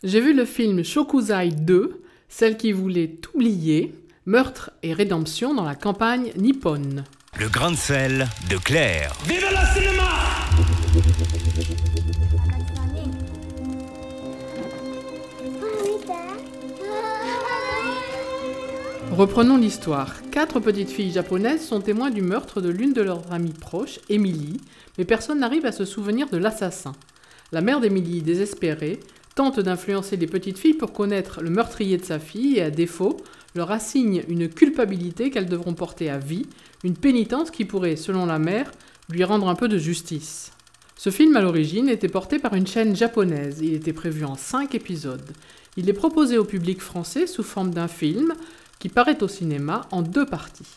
J'ai vu le film Shokuzai 2, celle qui voulait oublier, meurtre et rédemption dans la campagne nippone. Le grain de sel de Claire. Vive le cinéma! Reprenons l'histoire. 4 petites filles japonaises sont témoins du meurtre de l'une de leurs amies proches, Emily, mais personne n'arrive à se souvenir de l'assassin. La mère d'Emily, désespérée, tente d'influencer les petites filles pour connaître le meurtrier de sa fille et, à défaut, leur assigne une culpabilité qu'elles devront porter à vie, une pénitence qui pourrait, selon la mère, lui rendre un peu de justice. Ce film, à l'origine, était porté par une chaîne japonaise. Il était prévu en 5 épisodes. Il est proposé au public français sous forme d'un film qui paraît au cinéma en 2 parties.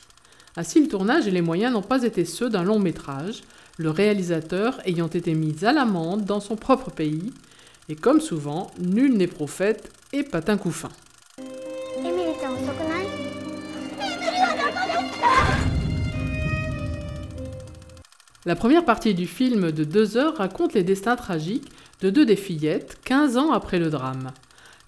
Ainsi, le tournage et les moyens n'ont pas été ceux d'un long métrage, le réalisateur ayant été mis à l'amende dans son propre pays, et comme souvent, nul n'est prophète et patin couffin. La première partie du film de 2 heures raconte les destins tragiques de 2 des fillettes, 15 ans après le drame.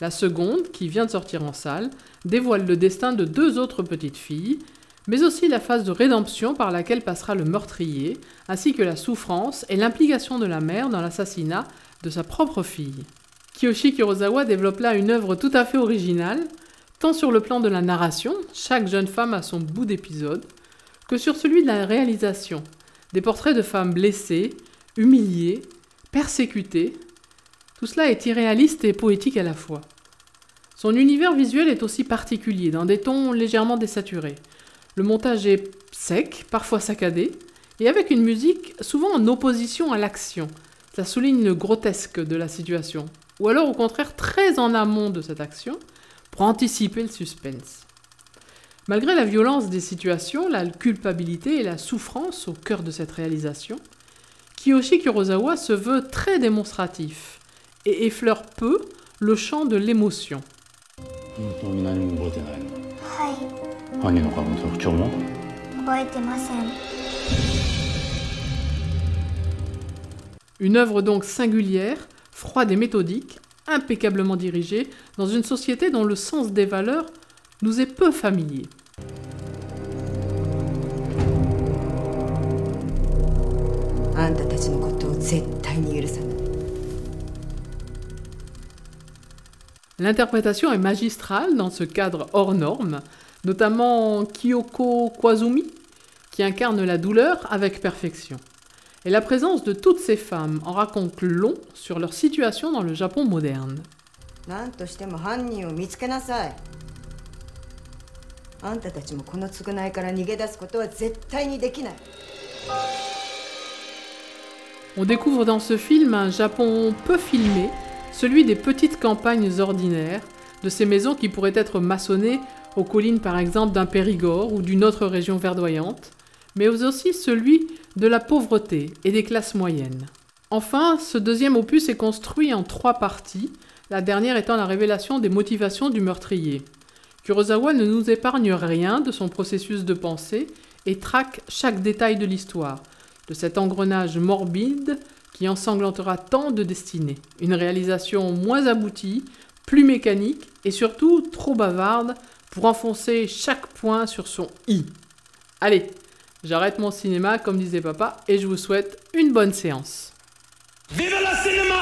La seconde, qui vient de sortir en salle, dévoile le destin de 2 autres petites filles, mais aussi la phase de rédemption par laquelle passera le meurtrier, ainsi que la souffrance et l'implication de la mère dans l'assassinat de sa propre fille. Kiyoshi Kurosawa développe là une œuvre tout à fait originale, tant sur le plan de la narration, chaque jeune femme a son bout d'épisode, que sur celui de la réalisation, des portraits de femmes blessées, humiliées, persécutées. Tout cela est irréaliste et poétique à la fois. Son univers visuel est aussi particulier, dans des tons légèrement désaturés. Le montage est sec, parfois saccadé, et avec une musique souvent en opposition à l'action. Ça souligne le grotesque de la situation, ou alors au contraire très en amont de cette action, pour anticiper le suspense. Malgré la violence des situations, la culpabilité et la souffrance au cœur de cette réalisation, Kiyoshi Kurosawa se veut très démonstratif et effleure peu le champ de l'émotion. Une œuvre donc singulière, froide et méthodique, impeccablement dirigée, dans une société dont le sens des valeurs nous est peu familier. L'interprétation est magistrale dans ce cadre hors norme, notamment Kyoko Koizumi, qui incarne la douleur avec perfection. Et la présence de toutes ces femmes en raconte long sur leur situation dans le Japon moderne. On découvre dans ce film un Japon peu filmé, celui des petites campagnes ordinaires, de ces maisons qui pourraient être maçonnées aux collines par exemple d'un Périgord ou d'une autre région verdoyante, mais aussi celui de la pauvreté et des classes moyennes. Enfin, ce deuxième opus est construit en 3 parties, la dernière étant la révélation des motivations du meurtrier. Kurosawa ne nous épargne rien de son processus de pensée et traque chaque détail de l'histoire, de cet engrenage morbide qui ensanglantera tant de destinées. Une réalisation moins aboutie, plus mécanique et surtout trop bavarde pour enfoncer chaque point sur son i. Allez, j'arrête mon cinéma comme disait papa et je vous souhaite une bonne séance. Vive le cinéma!